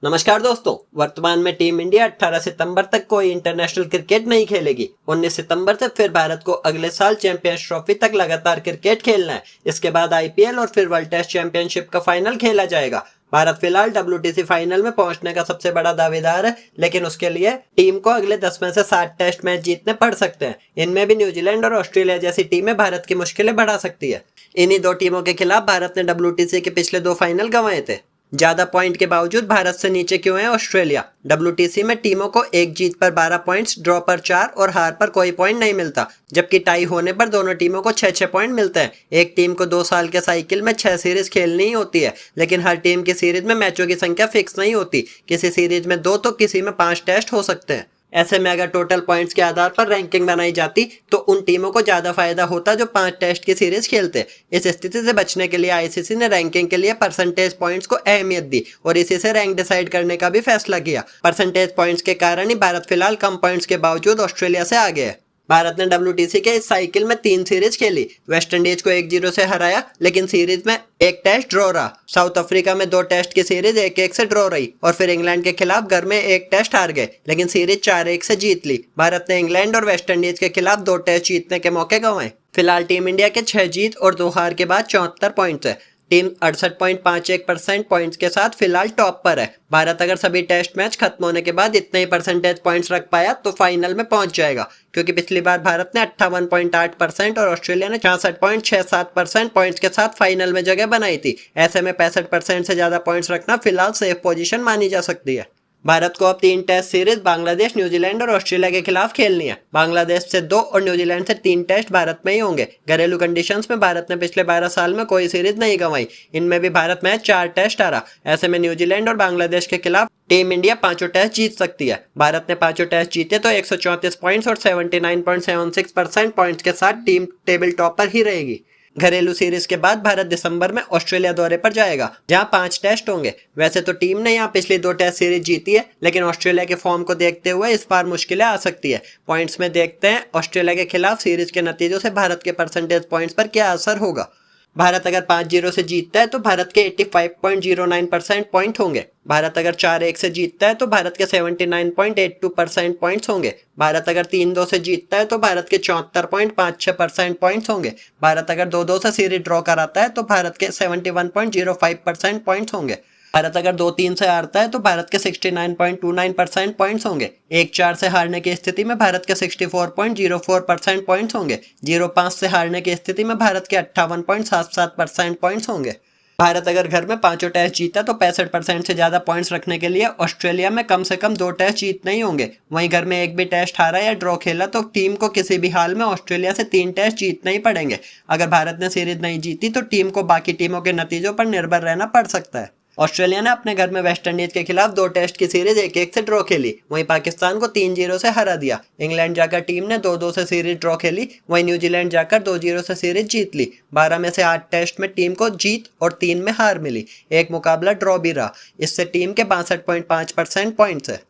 नमस्कार दोस्तों। वर्तमान में टीम इंडिया 18 सितंबर तक कोई इंटरनेशनल क्रिकेट नहीं खेलेगी। 19 सितंबर से फिर भारत को अगले साल चैंपियंस ट्रॉफी तक लगातार क्रिकेट खेलना है। इसके बाद आईपीएल और फिर वर्ल्ड टेस्ट चैंपियनशिप का फाइनल खेला जाएगा। भारत फिलहाल डब्ल्यूटीसी फाइनल में पहुंचने का सबसे बड़ा दावेदार है, लेकिन उसके लिए टीम को अगले 10 में से 7 टेस्ट मैच जीतने पड़ सकते हैं। इनमें भी न्यूजीलैंड और ऑस्ट्रेलिया जैसी टीमें भारत की मुश्किलें बढ़ा सकती है। इन्हीं दो टीमों के खिलाफ भारत ने डब्ल्यूटीसी के पिछले 2 फाइनल गंवाए थे। ज्यादा पॉइंट के बावजूद भारत से नीचे क्यों है ऑस्ट्रेलिया? डब्ल्यूटीसी में टीमों को एक जीत पर 12 पॉइंट्स, ड्रॉ पर 4 और हार पर कोई पॉइंट नहीं मिलता, जबकि टाई होने पर दोनों टीमों को 6-6 पॉइंट मिलते हैं। एक टीम को 2 साल के साइकिल में 6 सीरीज खेलनी ही होती है, लेकिन हर टीम की सीरीज में मैचों की संख्या फिक्स नहीं होती। किसी सीरीज में 2 तो किसी में 5 टेस्ट हो सकते हैं। ऐसे में अगर टोटल पॉइंट्स के आधार पर रैंकिंग बनाई जाती तो उन टीमों को ज्यादा फायदा होता जो 5 टेस्ट की सीरीज खेलते। इस स्थिति से बचने के लिए आईसीसी ने रैंकिंग के लिए परसेंटेज पॉइंट्स को अहमियत दी और इसी से रैंक डिसाइड करने का भी फैसला किया। परसेंटेज पॉइंट्स के कारण ही भारत फिलहाल कम पॉइंट्स के बावजूद ऑस्ट्रेलिया से आगे है। भारत ने डब्ल्यूटीसी के इस साइकिल में 3 सीरीज खेली। वेस्ट इंडीज को 1-0 से हराया, लेकिन सीरीज में एक टेस्ट ड्रॉ रहा। साउथ अफ्रीका में 2 टेस्ट की सीरीज 1-1 से ड्रॉ रही और फिर इंग्लैंड के खिलाफ घर में एक टेस्ट हार गए, लेकिन सीरीज 4-1 से जीत ली। भारत ने इंग्लैंड और वेस्ट इंडीज के खिलाफ 2 टेस्ट जीतने के मौके गंवाए। फिलहाल टीम इंडिया के 6 जीत और 2 हार के बाद 74 पॉइंट्स है। टीम 68.51% पॉइंट्स के साथ फिलहाल टॉप पर है। भारत अगर सभी टेस्ट मैच खत्म होने के बाद इतने ही परसेंटेज पॉइंट्स रख पाया तो फाइनल में पहुंच जाएगा, क्योंकि पिछली बार भारत ने 58.8% और ऑस्ट्रेलिया ने 66.67% पॉइंट्स के साथ फाइनल में जगह बनाई थी। ऐसे में 65% से ज्यादा पॉइंट्स रखना फिलहाल सेफ पोजीशन मानी जा सकती है। भारत को अब 3 टेस्ट सीरीज बांग्लादेश, न्यूजीलैंड और ऑस्ट्रेलिया के खिलाफ खेलनी है। बांग्लादेश से 2 और न्यूजीलैंड से 3 टेस्ट भारत में ही होंगे। घरेलू कंडीशंस में भारत ने पिछले 12 साल में कोई सीरीज नहीं गंवाई। इनमें भी भारत में 4 टेस्ट हारा। ऐसे में न्यूजीलैंड और बांग्लादेश के खिलाफ टीम इंडिया 5 टेस्ट जीत सकती है। भारत ने 5 टेस्ट जीते तो 134 पॉइंट्स और 79.76% पॉइंट्स के साथ टीम टेबल टॉप पर ही रहेगी। घरेलू सीरीज के बाद भारत दिसंबर में ऑस्ट्रेलिया दौरे पर जाएगा, जहां 5 टेस्ट होंगे। वैसे तो टीम ने यहां पिछली 2 टेस्ट सीरीज जीती है, लेकिन ऑस्ट्रेलिया के फॉर्म को देखते हुए इस बार मुश्किलें आ सकती है। पॉइंट्स में देखते हैं ऑस्ट्रेलिया के खिलाफ सीरीज के नतीजों से भारत के परसेंटेज पॉइंट्स पर क्या असर होगा। भारत अगर 5-0 से जीतता है तो भारत के 85.09% पॉइंट होंगे। भारत अगर 4-1 से जीतता है तो भारत के 79.82% पॉइंट्स होंगे। भारत अगर 3-2 से जीतता है तो भारत के 74.56% पॉइंट्स होंगे। भारत अगर 2-2 से सीरीज ड्रॉ कराता है तो भारत के 71.05% पॉइंट्स होंगे। भारत अगर 2-3 से हारता है तो भारत के 69.29% पॉइंट्स होंगे। 1-4 से हारने की स्थिति में भारत के 64.04% पॉइंट्स होंगे। 0-5 से हारने की स्थिति में भारत के 58.77% पॉइंट्स होंगे। भारत अगर घर में 5 टेस्ट जीता तो 65% से ज्यादा पॉइंट्स रखने के लिए ऑस्ट्रेलिया में कम से कम 2 टेस्ट जीतने ही होंगे। वहीं घर में एक भी टेस्ट हारा या ड्रॉ खेला तो टीम को किसी भी हाल में ऑस्ट्रेलिया से 3 टेस्ट जीतने ही पड़ेंगे। अगर भारत ने सीरीज नहीं जीती तो टीम को बाकी टीमों के नतीजों पर निर्भर रहना पड़ सकता है। ऑस्ट्रेलिया ने अपने घर में वेस्ट इंडीज के खिलाफ 2 टेस्ट की सीरीज 1-1 से ड्रॉ खेली। वहीं पाकिस्तान को 3-0 से हरा दिया। इंग्लैंड जाकर टीम ने 2-2 से सीरीज ड्रॉ खेली। वहीं न्यूजीलैंड जाकर 2-0 से सीरीज जीत ली। 12 में से 8 टेस्ट में टीम को जीत और 3 में हार मिली। एक मुकाबला ड्रॉ भी रहा। इससे टीम के 62.5% पॉइंट्स है।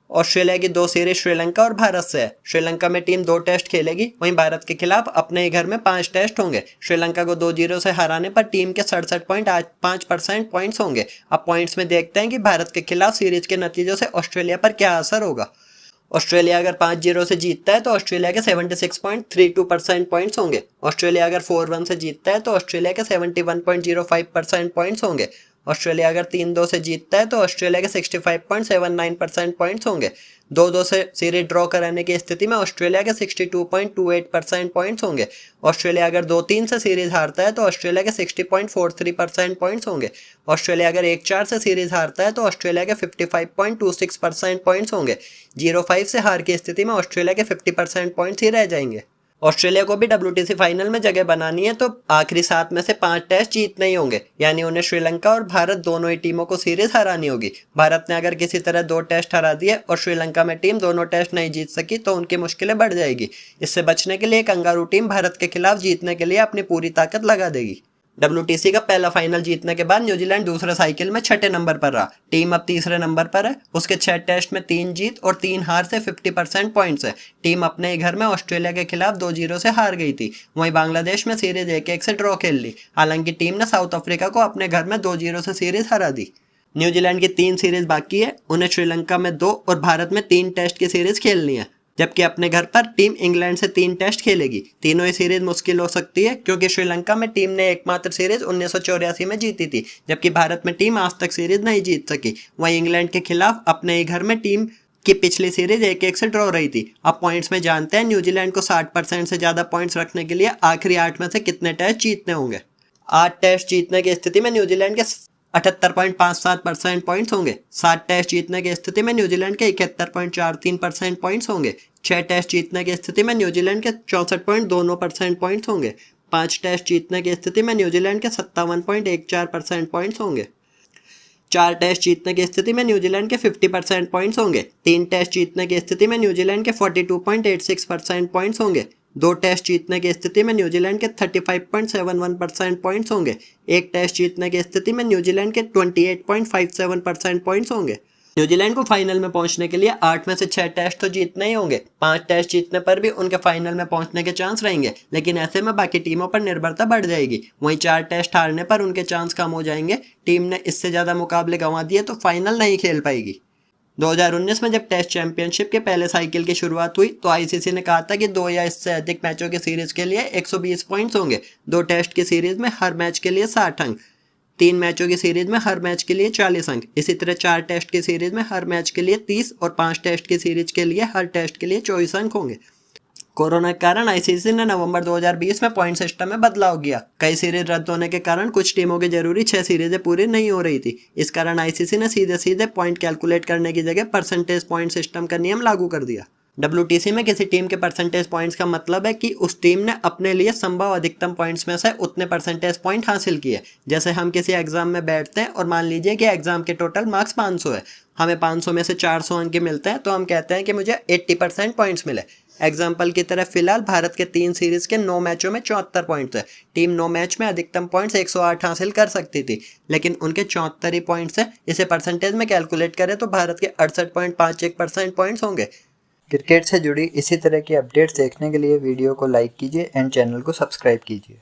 ऑस्ट्रेलिया की 2 सीरीज श्रीलंका और भारत से है। श्रीलंका में टीम 2 टेस्ट खेलेगी। वहीं भारत के खिलाफ अपने ही घर में 5 टेस्ट होंगे। श्रीलंका को 2-0 से हराने पर टीम के 67.85% पॉइंट्स होंगे। अब पॉइंट्स में देखते हैं कि भारत के खिलाफ सीरीज के नतीजों से ऑस्ट्रेलिया पर क्या असर होगा। ऑस्ट्रेलिया अगर 5-0 से जीतता है तो ऑस्ट्रेलिया के 76.32% पॉइंट्स होंगे। ऑस्ट्रेलिया अगर 4-1 से जीतता है तो ऑस्ट्रेलिया के 71.05% पॉइंट्स होंगे। ऑस्ट्रेलिया अगर 3-2 से जीतता है तो ऑस्ट्रेलिया के 65.79% पॉइंट्स होंगे। 2-2 से सीरीज ड्रॉ कराने की स्थिति में ऑस्ट्रेलिया के 62.28% पॉइंट्स होंगे। ऑस्ट्रेलिया अगर 2-3 से सीरीज हारता है तो ऑस्ट्रेलिया के 60.43% पॉइंट्स होंगे। ऑस्ट्रेलिया अगर 1-4 से सीरीज हारता है तो ऑस्ट्रेलिया के 55.26% पॉइंट्स होंगे। 0-5 से हार की स्थिति में ऑस्ट्रेलिया के 50% पॉइंट्स ही रह जाएंगे। ऑस्ट्रेलिया को भी डब्ल्यूटीसी फाइनल में जगह बनानी है तो आखिरी 7 में से 5 टेस्ट जीतने ही होंगे, यानी उन्हें श्रीलंका और भारत दोनों ही टीमों को सीरीज हरानी होगी। भारत ने अगर किसी तरह 2 टेस्ट हरा दिए और श्रीलंका में टीम दोनों टेस्ट नहीं जीत सकी तो उनकी मुश्किलें बढ़ जाएगी। इससे बचने के लिए कंगारू टीम भारत के खिलाफ जीतने के लिए अपनी पूरी ताकत लगा देगी। डब्ल्यूटीसी का पहला फाइनल जीतने के बाद न्यूजीलैंड दूसरे साइकिल में 6ठे नंबर पर रहा। टीम अब तीसरे नंबर पर है। उसके 6 टेस्ट में 3 जीत और 3 हार से 50% पॉइंट्स है। टीम अपने ही घर में ऑस्ट्रेलिया के खिलाफ 2-0 से हार गई थी। वहीं बांग्लादेश में सीरीज 1-1 से ड्रॉ खेल ली। हालांकि टीम ने साउथ अफ्रीका को अपने घर में 2-0 से सीरीज हरा दी। न्यूजीलैंड की 3 सीरीज बाकी है, उन्हें श्रीलंका में 2 और भारत में 3 टेस्ट की सीरीज खेलनी है, जबकि अपने घर पर टीम इंग्लैंड से 3 टेस्ट खेलेगी। तीनों ही सीरीज मुश्किल हो सकती है क्योंकि श्रीलंका में टीम ने एकमात्र सीरीज 1984 में जीती थी, जबकि भारत में टीम आज तक सीरीज नहीं जीत सकी। वहीं इंग्लैंड के खिलाफ अपने ही घर में टीम की पिछली सीरीज 1-1 से ड्रॉ रही थी। अब पॉइंट्स में जानते हैं न्यूजीलैंड को 60% से ज्यादा पॉइंट्स रखने के लिए आखिरी 8 में से कितने टेस्ट जीतने होंगे। 8 टेस्ट जीतने की स्थिति में न्यूजीलैंड के 78.57% पॉइंट्स होंगे। 7 टेस्ट जीतने की स्थिति में न्यूजीलैंड के 71.43% पॉइंट्स होंगे। 6 टेस्ट जीतने की स्थिति में न्यूजीलैंड के 64.29% पॉइंट्स होंगे। 5 टेस्ट जीतने की स्थिति में न्यूजीलैंड के 57.14% पॉइंट्स होंगे। 4 टेस्ट जीतने की स्थिति में न्यूजीलैंड के 50% पॉइंट्स होंगे। 3 टेस्ट जीतने की स्थिति में न्यूजीलैंड के 42.86% पॉइंट्स होंगे। 2 टेस्ट जीतने की स्थिति में न्यूजीलैंड के 35.71% पॉइंट्स होंगे। 1 टेस्ट जीतने की स्थिति में न्यूजीलैंड के 28.57% पॉइंट्स होंगे। न्यूजीलैंड को फाइनल में पहुंचने के लिए 8 में से 6 टेस्ट तो जीतने ही होंगे। 5 टेस्ट जीतने पर भी उनके फाइनल में पहुंचने के चांस रहेंगे, लेकिन ऐसे में बाकी टीमों पर निर्भरता बढ़ जाएगी। वहीं 4 टेस्ट हारने पर उनके चांस कम हो जाएंगे। टीम ने इससे ज़्यादा मुकाबले गंवा दिए तो फाइनल नहीं खेल पाएगी। 2019 में जब टेस्ट चैंपियनशिप के पहले साइकिल की शुरुआत हुई तो आईसीसी ने कहा था कि 2 या इससे अधिक मैचों की सीरीज के लिए 120 पॉइंट्स होंगे। 2 टेस्ट की सीरीज में हर मैच के लिए 60 अंक, 3 मैचों की सीरीज में हर मैच के लिए 40 अंक, इसी तरह 4 टेस्ट की सीरीज में हर मैच के लिए 30 और 5 टेस्ट की सीरीज के लिए हर टेस्ट के लिए 24 अंक होंगे। कोरोना के कारण आईसीसी ने नवंबर 2020 में पॉइंट सिस्टम में बदलाव किया। कई सीरीज रद्द होने के कारण कुछ टीमों की जरूरी 6 सीरीजें पूरी नहीं हो रही थी। इस कारण आईसीसी ने सीधे सीधे पॉइंट कैलकुलेट करने की जगह परसेंटेज पॉइंट सिस्टम का नियम लागू कर दिया। WTC में किसी टीम के परसेंटेज पॉइंट्स का मतलब है कि उस टीम ने अपने लिए संभव अधिकतम पॉइंट्स में से उतने परसेंटेज पॉइंट हासिल किए। जैसे हम किसी एग्जाम में बैठते हैं और मान लीजिए कि एग्जाम के टोटल मार्क्स 500 है, हमें 500 में से 400 अंक मिलते हैं तो हम कहते हैं कि मुझे 80% पॉइंट्स मिले। एग्जाम्पल की तरह फिलहाल भारत के 3 सीरीज के 9 मैचों में 74 पॉइंट्स है। टीम 9 मैच में अधिकतम पॉइंट्स 108 हासिल कर सकती थी, लेकिन उनके 74 ही पॉइंट्स है। इसे परसेंटेज में कैलकुलेट करें तो भारत के 68.51% पॉइंट्स होंगे। क्रिकेट से जुड़ी इसी तरह की अपडेट्स देखने के लिए वीडियो को लाइक कीजिए एंड चैनल को सब्सक्राइब कीजिए।